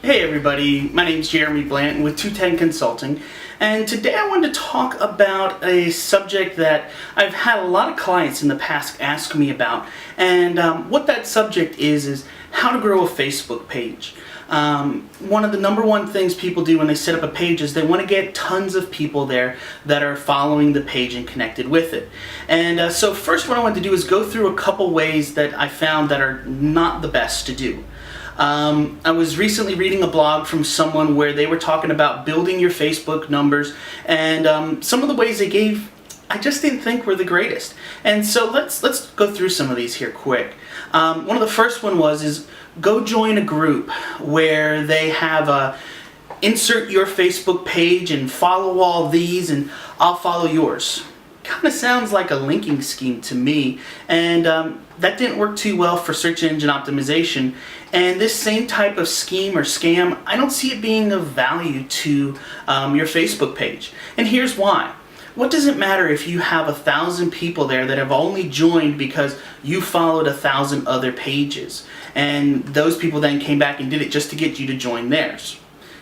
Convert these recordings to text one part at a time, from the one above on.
Hey everybody, my name is Jeremy Blanton with 210 Consulting, and today I wanted to talk about a subject that I've had a lot of clients in the past ask me about, and what that subject is how to grow a Facebook page. One of the number one things people do when they set up a page is they want to get tons of people there that are following the page and connected with it. And so first what I wanted to do is go through a couple ways that I found that are not the best to do. I was recently reading a blog from someone where they were talking about building your Facebook numbers, and some of the ways they gave I just didn't think were the greatest. And so let's go through some of these here quick. One of the first one is go join a group where they have a insert your Facebook page and follow all these and I'll follow yours. Kind of sounds like a linking scheme to me, and that didn't work too well for search engine optimization. And this same type of scheme or scam, I don't see it being of value to your Facebook page. And here's why. What does it matter if you have 1,000 people there that have only joined because you followed 1,000 other pages, and those people then came back and did it just to get you to join theirs?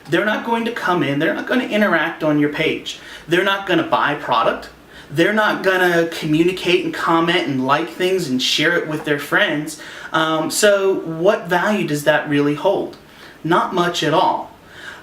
They're not going to come in, they're not going to interact on your page, they're not going to buy product, they're not going to communicate and comment and like things and share it with their friends. So what value does that really hold? Not much at all.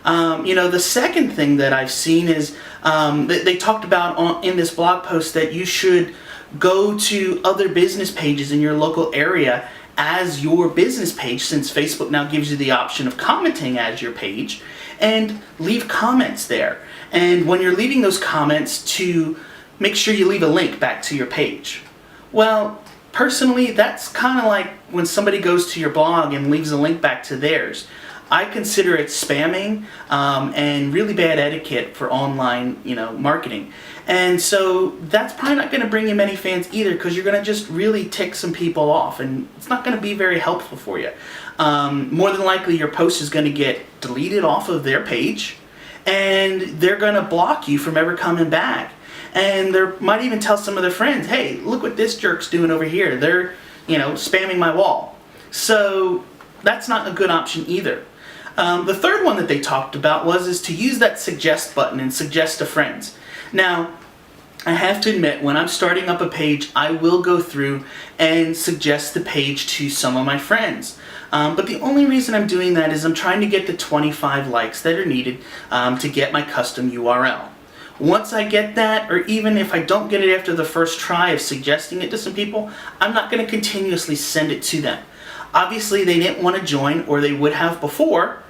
The second thing that I've seen is they talked about in this blog post that you should go to other business pages in your local area as your business page, since Facebook now gives you the option of commenting as your page, and leave comments there. And when you're leaving those comments, to make sure you leave a link back to your page. Well, personally, that's kind of like when somebody goes to your blog and leaves a link back to theirs. I consider it spamming and really bad etiquette for online, marketing. And so that's probably not going to bring you many fans either, because you're going to just really tick some people off, and it's not going to be very helpful for you. More than likely, your post is going to get deleted off of their page, and they're going to block you from ever coming back. And they might even tell some of their friends, hey, look what this jerk's doing over here. They're, spamming my wall. So that's not a good option either. The third one that they talked about is to use that suggest button and suggest to friends. Now, I have to admit, when I'm starting up a page, I will go through and suggest the page to some of my friends. But the only reason I'm doing that is I'm trying to get the 25 likes that are needed to get my custom URL. Once I get that, or even if I don't get it after the first try of suggesting it to some people, I'm not going to continuously send it to them. Obviously, they didn't want to join, or they would have before,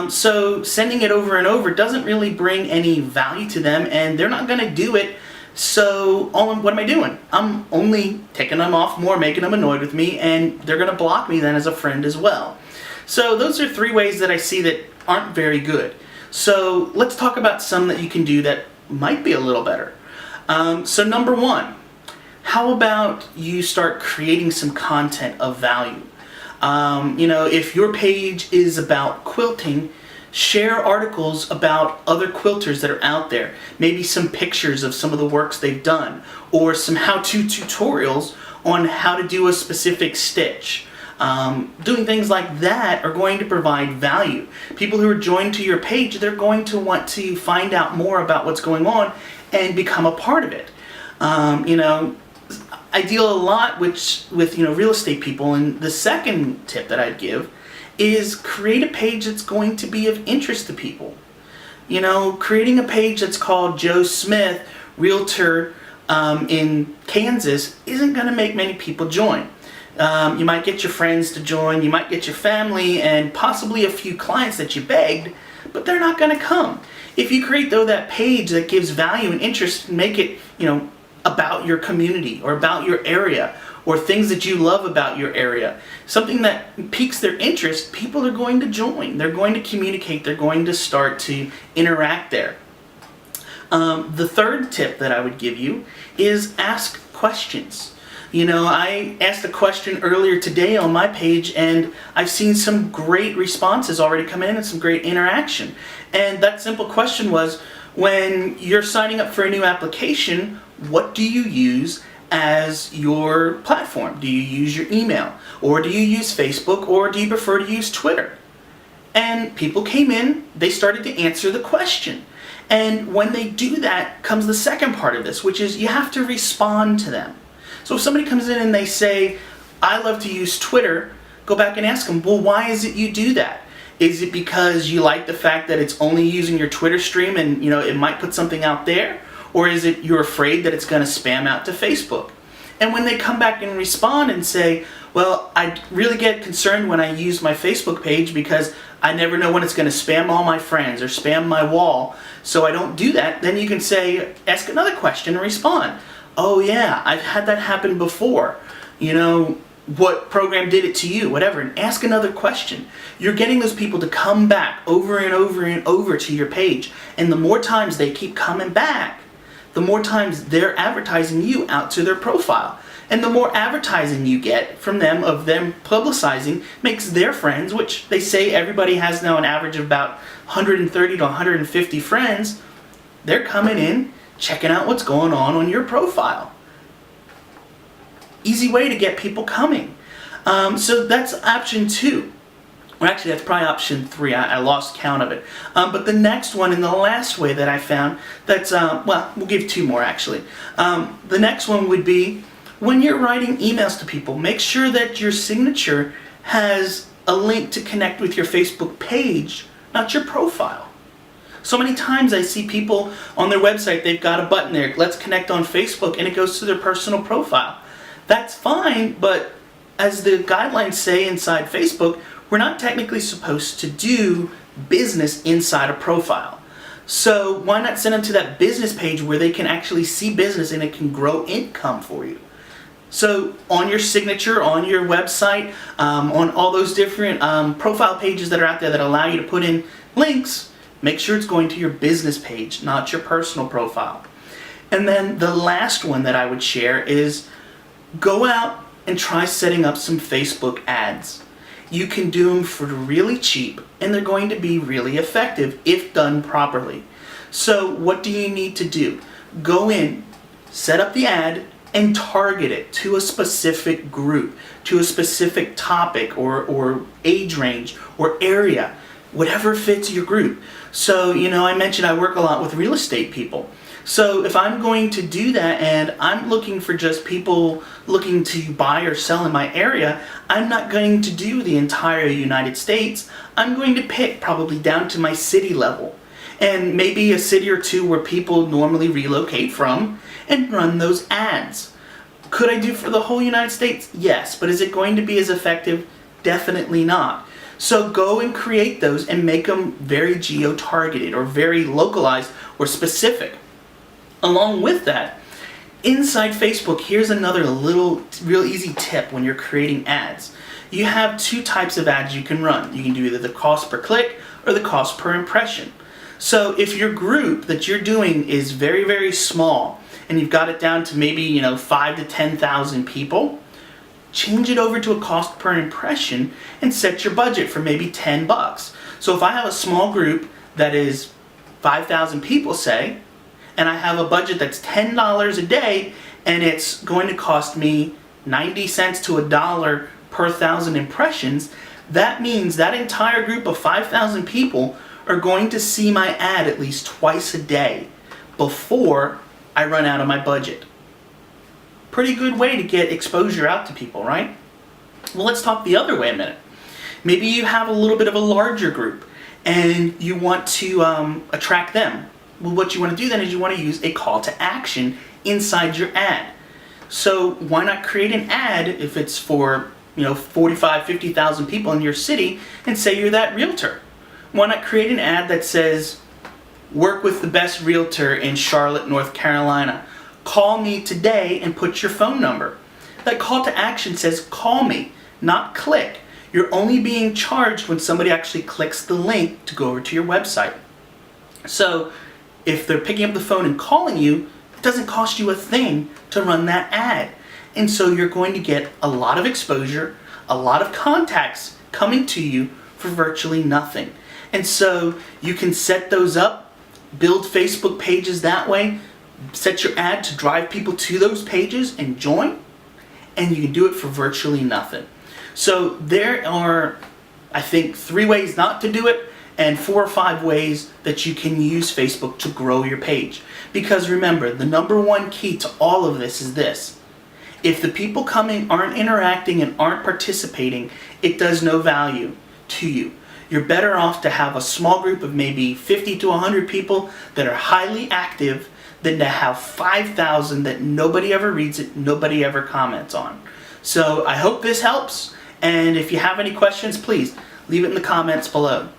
so sending it over and over doesn't really bring any value to them, and they're not going to do it. So what am I doing? I'm only taking them off more, making them annoyed with me, and they're going to block me then as a friend as well. So those are three ways that I see that aren't very good. So let's talk about some that you can do that might be a little better. So number one, how about you start creating some content of value? If your page is about quilting, share articles about other quilters that are out there. Maybe some pictures of some of the works they've done, or some how-to tutorials on how to do a specific stitch. Doing things like that are going to provide value. People who are joined to your page, they're going to want to find out more about what's going on and become a part of it. I deal a lot with real estate people, and the second tip that I'd give is create a page that's going to be of interest to people. Creating a page that's called Joe Smith, Realtor in Kansas, isn't going to make many people join. You might get your friends to join, you might get your family, and possibly a few clients that you begged, but they're not going to come. If you create, though, that page that gives value and interest, make it, about your community or about your area, or things that you love about your area, something that piques their interest, people are going to join. They're going to communicate. They're going to start to interact there. The third tip that I would give you is ask questions. I asked a question earlier today on my page, and I've seen some great responses already come in and some great interaction. And that simple question was, when you're signing up for a new application, what do you use as your platform? Do you use your email? Or do you use Facebook? Or do you prefer to use Twitter? And people came in, they started to answer the question. And when they do that comes the second part of this, which is you have to respond to them. So if somebody comes in and they say, I love to use Twitter, go back and ask them, well, why is it you do that? Is it because you like the fact that it's only using your Twitter stream and it might put something out there? Or is it you're afraid that it's going to spam out to Facebook? And when they come back and respond and say, well, I really get concerned when I use my Facebook page because I never know when it's going to spam all my friends or spam my wall, so I don't do that, then you can say, ask another question and respond. Oh yeah, I've had that happen before. What program did it to you? Whatever, and ask another question. You're getting those people to come back over and over and over to your page. And the more times they keep coming back, the more times they're advertising you out to their profile. And the more advertising you get from them, of them publicizing, makes their friends, which they say everybody has now an average of about 130 to 150 friends, they're coming in, checking out what's going on your profile. Easy way to get people coming. So that's option 2. Well, actually, that's probably option 3. I lost count of it. But the next one and the last way that I found, that's, we'll give 2 more actually. The next one would be, when you're writing emails to people, make sure that your signature has a link to connect with your Facebook page, not your profile. So many times I see people on their website, they've got a button there, let's connect on Facebook, and it goes to their personal profile. That's fine, but as the guidelines say inside Facebook, we're not technically supposed to do business inside a profile. So why not send them to that business page where they can actually see business and it can grow income for you? So on your signature, on your website, on all those different profile pages that are out there that allow you to put in links, make sure it's going to your business page, not your personal profile. And then the last one that I would share is go out and try setting up some Facebook ads. You can do them for really cheap, and they're going to be really effective if done properly. So what do you need to do? Go in, set up the ad, and target it to a specific group, to a specific topic or age range or area, whatever fits your group. So, I mentioned I work a lot with real estate people. So if I'm going to do that and I'm looking for just people looking to buy or sell in my area, I'm not going to do the entire United States. I'm going to pick probably down to my city level, and maybe a city or 2 where people normally relocate from, and run those ads. Could I do for the whole United States? Yes, but is it going to be as effective? Definitely not. So go and create those and make them very geo-targeted or very localized or specific. Along with that, inside Facebook, here's another real easy tip when you're creating ads. You have 2 types of ads you can run. You can do either the cost per click or the cost per impression. So if your group that you're doing is very, very small, and you've got it down to maybe 5 to 10,000 people, change it over to a cost per impression and set your budget for maybe $10. So if I have a small group that is 5,000 people, say, and I have a budget that's $10 a day, and it's going to cost me 90 cents to $1 per 1,000 impressions, that means that entire group of 5,000 people are going to see my ad at least twice a day before I run out of my budget. Pretty good way to get exposure out to people, right? Well, let's talk the other way a minute. Maybe you have a little bit of a larger group and you want to attract them. Well, what you want to do then is you want to use a call to action inside your ad. So why not create an ad if it's for 45, 50,000 people in your city, and say you're that realtor? Why not create an ad that says, work with the best realtor in Charlotte, North Carolina. Call me today and put your phone number. That call to action says call me, not click. You're only being charged when somebody actually clicks the link to go over to your website. So if they're picking up the phone and calling you, it doesn't cost you a thing to run that ad. And so you're going to get a lot of exposure, a lot of contacts coming to you for virtually nothing. And so you can set those up, build Facebook pages that way, set your ad to drive people to those pages and join, and you can do it for virtually nothing. So there are I think 3 ways not to do it, and 4 or 5 ways that you can use Facebook to grow your page. Because remember, the number one key to all of this is this: if the people coming aren't interacting and aren't participating, it does no value to you. You're better off to have a small group of maybe 50 to 100 people that are highly active than to have 5,000 that nobody ever reads it, nobody ever comments on. So I hope this helps, and if you have any questions, please leave it in the comments below.